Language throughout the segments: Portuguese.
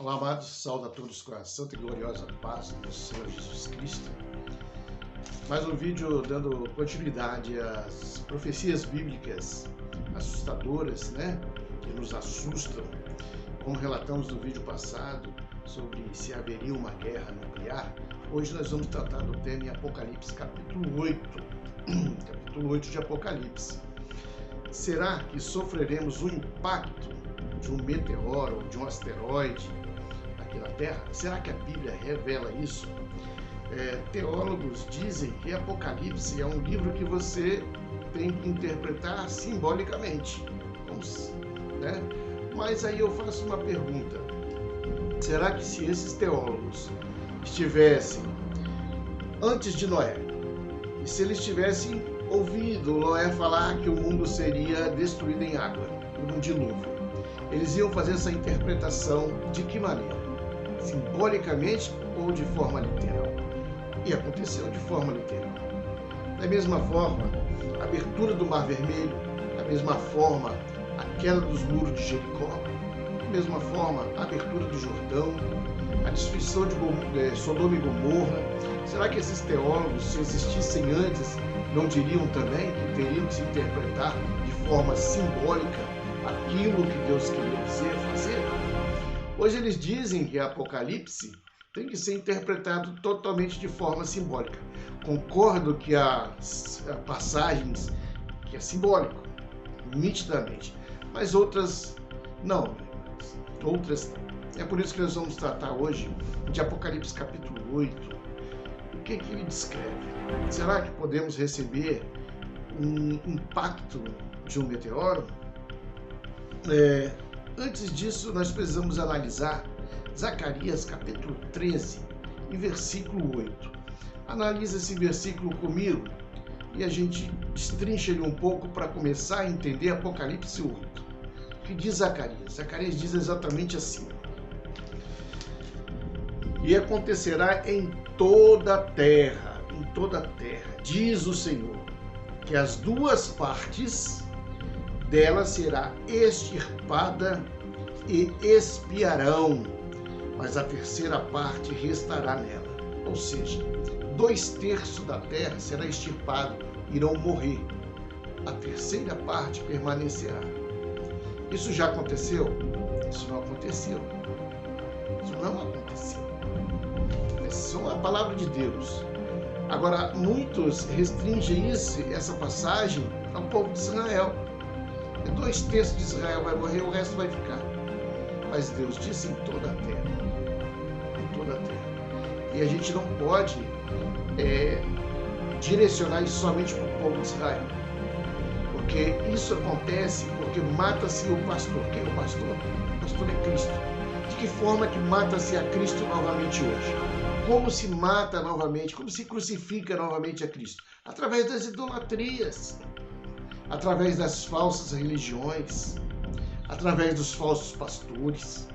Olá, amados, saúdo a todos com a santa e gloriosa paz do Senhor Jesus Cristo. Mais um vídeo dando continuidade às profecias bíblicas assustadoras, que nos assustam, como relatamos no vídeo passado sobre se haveria uma guerra nuclear. Hoje nós vamos tratar do tema em Apocalipse, capítulo 8, capítulo 8 de Apocalipse. Será que sofreremos o impacto de um meteoro ou de um asteroide aqui na Terra? Será que a Bíblia revela isso? Teólogos dizem que Apocalipse é um livro que você tem que interpretar simbolicamente. Mas aí eu faço uma pergunta. Será que se esses teólogos estivessem antes de Noé, e se eles tivessem ouvido Noé falar que o mundo seria destruído em água, por um dilúvio, eles iam fazer essa interpretação de que maneira? Simbolicamente ou de forma literal? E aconteceu de forma literal. Da mesma forma, a abertura do Mar Vermelho, da mesma forma, a queda dos muros de Jericó, da mesma forma, a abertura do Jordão, a destruição de Sodoma e Gomorra. Será que esses teólogos, se existissem antes, não diriam também que teriam que se interpretar de forma simbólica aquilo que Deus queria dizer, fazer? Hoje eles dizem que Apocalipse tem que ser interpretado totalmente de forma simbólica. Concordo que há passagens que é simbólico, nitidamente, mas outras não. É por isso que nós vamos tratar hoje de Apocalipse capítulo 8. O que ele descreve? Será que podemos receber um impacto de um meteoro? Antes disso, nós precisamos analisar Zacarias capítulo 13 e versículo 8. Analisa esse versículo comigo e a gente destrincha ele um pouco para começar a entender Apocalipse 8. O que diz Zacarias? Zacarias diz exatamente assim: e acontecerá em toda a terra, diz o Senhor, que as duas partes dela será extirpada e expiarão, mas a terceira parte restará nela. Ou seja, 2/3 da terra será extirpado, irão morrer. A terceira parte permanecerá. Isso já aconteceu? Isso não aconteceu. Isso não aconteceu. Essa é a palavra de Deus. Agora, muitos restringem essa passagem ao povo de Israel. 2/3 de Israel vai morrer, o resto vai ficar. Mas Deus disse em toda a terra. Em toda a terra. E a gente não pode direcionar isso somente para o povo de Israel. Porque isso acontece porque mata-se o pastor. Quem é o pastor? O pastor é Cristo. De que forma que mata-se a Cristo novamente hoje? Como se mata novamente? Como se crucifica novamente a Cristo? Através das idolatrias, através das falsas religiões, através dos falsos pastores,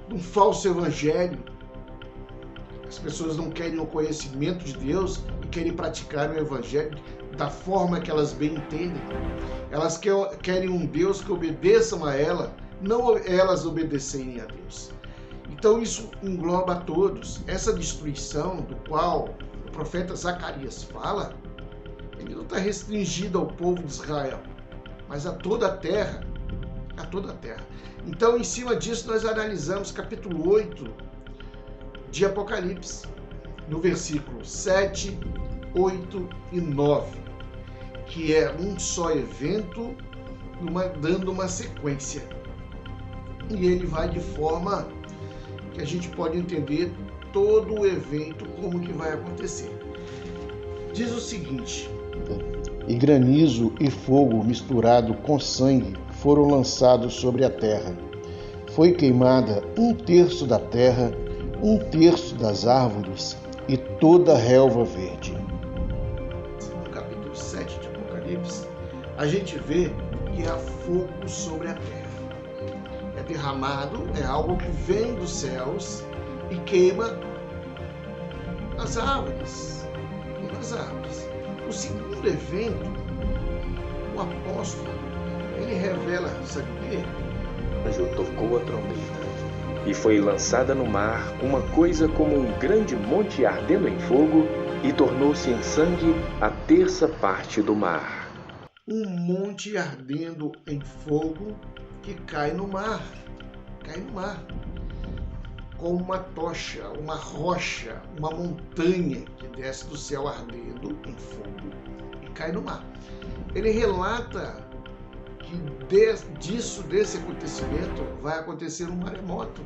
de um falso evangelho. As pessoas não querem o conhecimento de Deus e querem praticar o evangelho da forma que elas bem entendem. Elas querem um Deus que obedeçam a ela, não elas obedecerem a Deus. Então isso engloba a todos. Essa destruição do qual o profeta Zacarias fala, ele não está restringido ao povo de Israel, mas a toda a terra. A toda a terra. Então, em cima disso, nós analisamos capítulo 8 de Apocalipse, no versículo 7, 8 e 9, que é um só evento, dando uma sequência. E ele vai de forma que a gente pode entender todo o evento, como que vai acontecer. Diz o seguinte: e granizo e fogo misturado com sangue foram lançados sobre a terra. Foi queimada 1/3 da terra, 1/3 das árvores e toda a relva verde. No capítulo 7 de Apocalipse, a gente vê que há fogo sobre a terra. É derramado, é algo que vem dos céus e queima as árvores. O segundo evento, o apóstolo, ele revela, sabe o quê? Mas tocou a trombeta. E foi lançada no mar uma coisa como um grande monte ardendo em fogo, e tornou-se em sangue a terça parte do mar. Um monte ardendo em fogo que cai no mar. Cai no mar. Como uma tocha, uma rocha, uma montanha que desce do céu ardendo em fogo e cai no mar. Ele relata que desse acontecimento vai acontecer um maremoto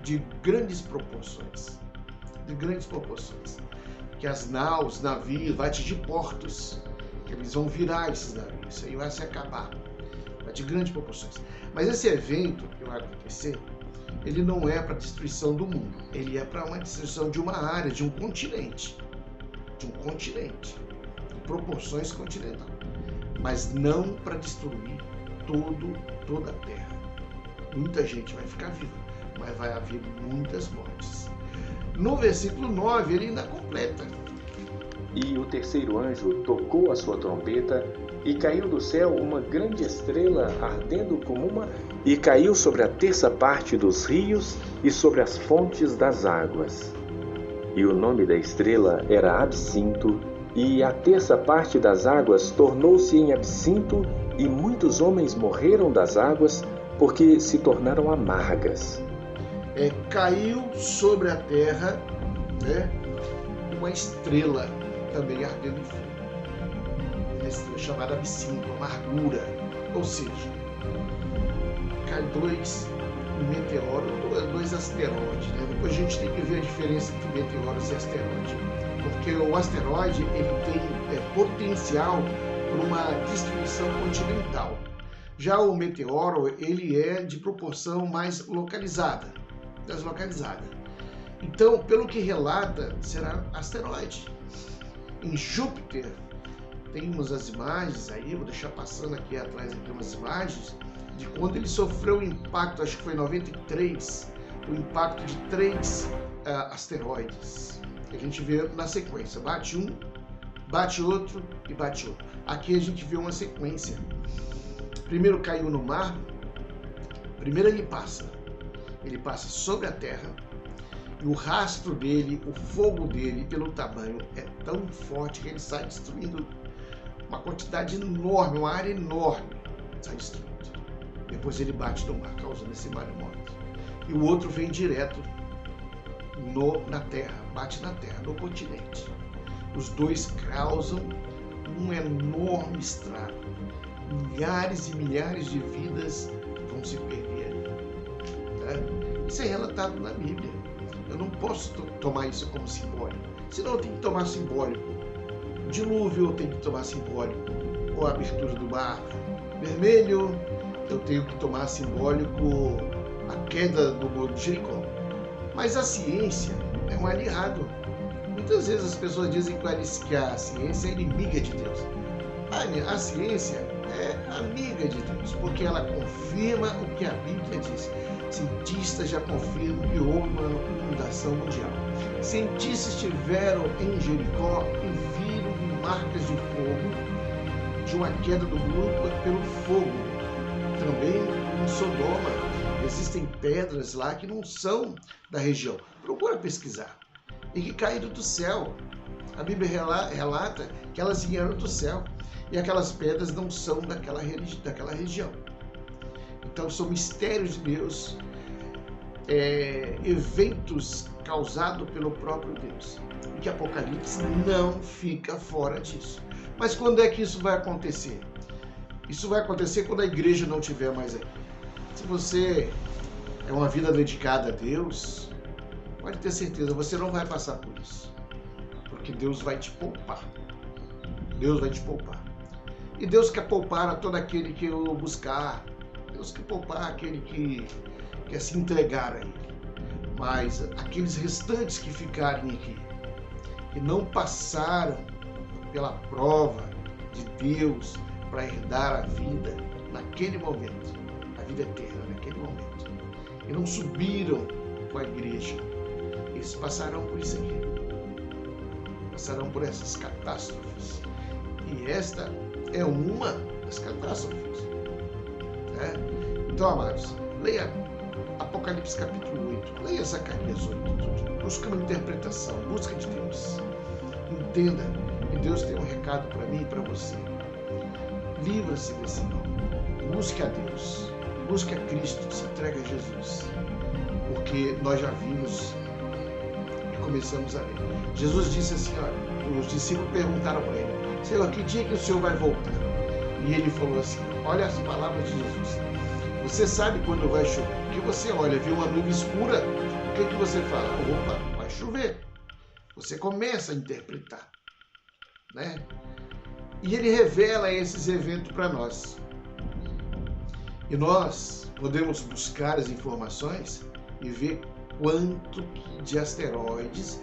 de grandes proporções. Que as naus, navios, vai atingir portos, que eles vão virar esses navios, isso aí vai se acabar, vai de grandes proporções. Mas esse evento que vai acontecer, ele não é para a destruição do mundo, ele é para uma destruição de uma área, de um continente, de proporções continentais, mas não para destruir toda a terra. Muita gente vai ficar viva, mas vai haver muitas mortes. No versículo 9, ele ainda completa. E o terceiro anjo tocou a sua trombeta, e caiu do céu uma grande estrela ardendo como uma, e caiu sobre a terça parte dos rios e sobre as fontes das águas. E o nome da estrela era Absinto, e a terça parte das águas tornou-se em absinto, e muitos homens morreram das águas, porque se tornaram amargas. Caiu sobre a terra, né, uma estrela também ardendo em fogo. Uma estrela chamada Absinto, amargura. Ou seja, cai dois meteoros, dois asteroides. Né? Depois a gente tem que ver a diferença entre meteoros e asteroides. Porque o asteroide ele tem potencial para uma destruição continental. Já o meteoro ele é de proporção mais localizada. Então, pelo que relata, será asteroide. Em Júpiter, temos as imagens aí, vou deixar passando aqui atrás aqui umas imagens, de quando ele sofreu o impacto, acho que foi em 93, o impacto de 3 asteroides. Que a gente vê na sequência, bate um, bate outro e bate outro. Aqui a gente vê uma sequência. Primeiro caiu no mar, primeiro ele passa sobre a terra, e o rastro dele, o fogo dele, pelo tamanho, é tão forte que ele sai destruindo uma quantidade enorme, uma área enorme, sai destruindo. Depois ele bate no mar, causando esse maremoto. E o outro vem direto na terra, bate na terra, no continente. Os dois causam um enorme estrago. Milhares e milhares de vidas vão se perder ali. Tá? Isso é relatado na Bíblia. Eu não posso tomar isso como simbólico. Senão eu tenho que tomar simbólico. O dilúvio eu tenho que tomar simbólico. Ou a abertura do mar vermelho, eu tenho que tomar simbólico a queda do muro de Jericó. Mas a ciência é um aliado. Muitas vezes as pessoas dizem que a ciência é inimiga de Deus. A ciência é amiga de Deus, porque ela confirma o que a Bíblia diz. Cientistas já confirmam que houve uma inundação mundial. Cientistas estiveram em Jericó e viram marcas de fogo, de uma queda do muro pelo fogo. Também em Sodoma existem pedras lá que não são da região. Procura pesquisar. E que caíram do céu. A Bíblia relata que elas vieram do céu. E aquelas pedras não são daquela região. Então são mistérios de Deus, eventos causados pelo próprio Deus. E que Apocalipse não fica fora disso. Mas quando é que isso vai acontecer? Isso vai acontecer quando a igreja não estiver mais aqui. Se você é uma vida dedicada a Deus, pode ter certeza, você não vai passar por isso. Porque Deus vai te poupar. Deus vai te poupar. E Deus quer poupar a todo aquele que o buscar. Deus quer poupar aquele que quer se entregar a Ele. Mas aqueles restantes que ficarem aqui, que não passaram pela prova de Deus para herdar a vida naquele momento, a vida eterna naquele momento, e não subiram com a igreja, eles passarão por isso aqui. Passarão por essas catástrofes. E esta é uma das catástrofes. Então, amados, leia a Apocalipse capítulo 8, leia Zacarias 8, busca uma interpretação, busca de Deus. Entenda que Deus tem um recado para mim e para você. Livra-se desse mal. Busque a Deus, busque a Cristo, se entregue a Jesus. Porque nós já vimos e começamos a ler. Jesus disse assim, olha, os discípulos perguntaram para ele, Senhor, que dia que o Senhor vai voltar? E ele falou assim, olha as palavras de Jesus. Você sabe quando vai chover? Porque você olha, vê uma nuvem escura, o que você fala? Opa, vai chover. Você começa a interpretar, né? E ele revela esses eventos para nós. E nós podemos buscar as informações e ver quanto de asteroides,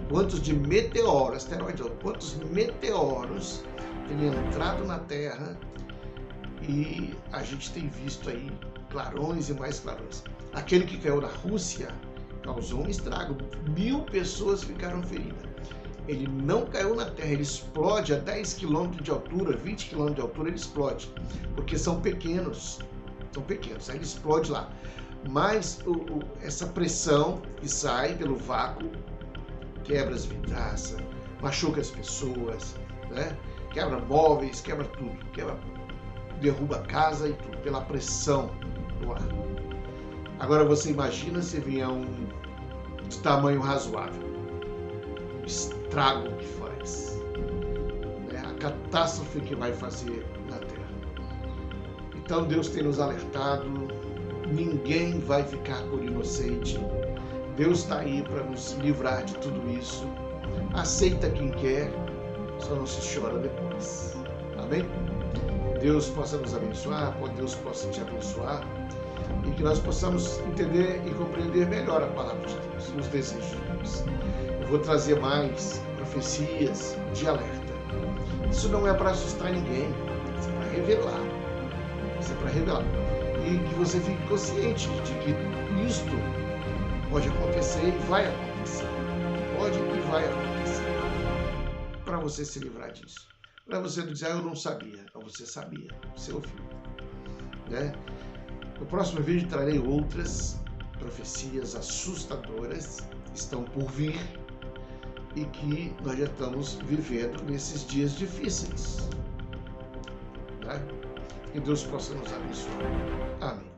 quantos de meteoros, asteroides, quantos meteoros têm entrado na Terra, e a gente tem visto aí clarões e mais clarões. Aquele que caiu na Rússia causou um estrago, 1000 pessoas ficaram feridas. Ele não caiu na Terra, ele explode a 10 km de altura, 20 km de altura, ele explode, porque são pequenos, aí ele explode lá. Mas essa pressão que sai pelo vácuo quebra as vidraças, machuca as pessoas, né? Quebra móveis, quebra tudo, derruba a casa e tudo, pela pressão do ar. Agora você imagina se vier de tamanho razoável, o estrago que faz, né? A catástrofe que vai fazer na Terra. Então Deus tem nos alertado, ninguém vai ficar por inocente. Deus está aí para nos livrar de tudo isso. Aceita quem quer, só não se chora depois. Amém? Deus possa nos abençoar, Deus possa te abençoar, e que nós possamos entender e compreender melhor a palavra de Deus e os desejos de Deus. Eu vou trazer mais profecias de alerta. Isso não é para assustar ninguém, isso é para revelar. Isso é para revelar. E que você fique consciente de que isto pode acontecer e vai acontecer. Pode e vai acontecer. Para você se livrar disso. Para você não dizer, eu não sabia. Então você sabia, você ouviu. Né? No próximo vídeo trarei outras profecias assustadoras que estão por vir e que nós já estamos vivendo nesses dias difíceis. Né? Que Deus possa nos abençoar. Amém.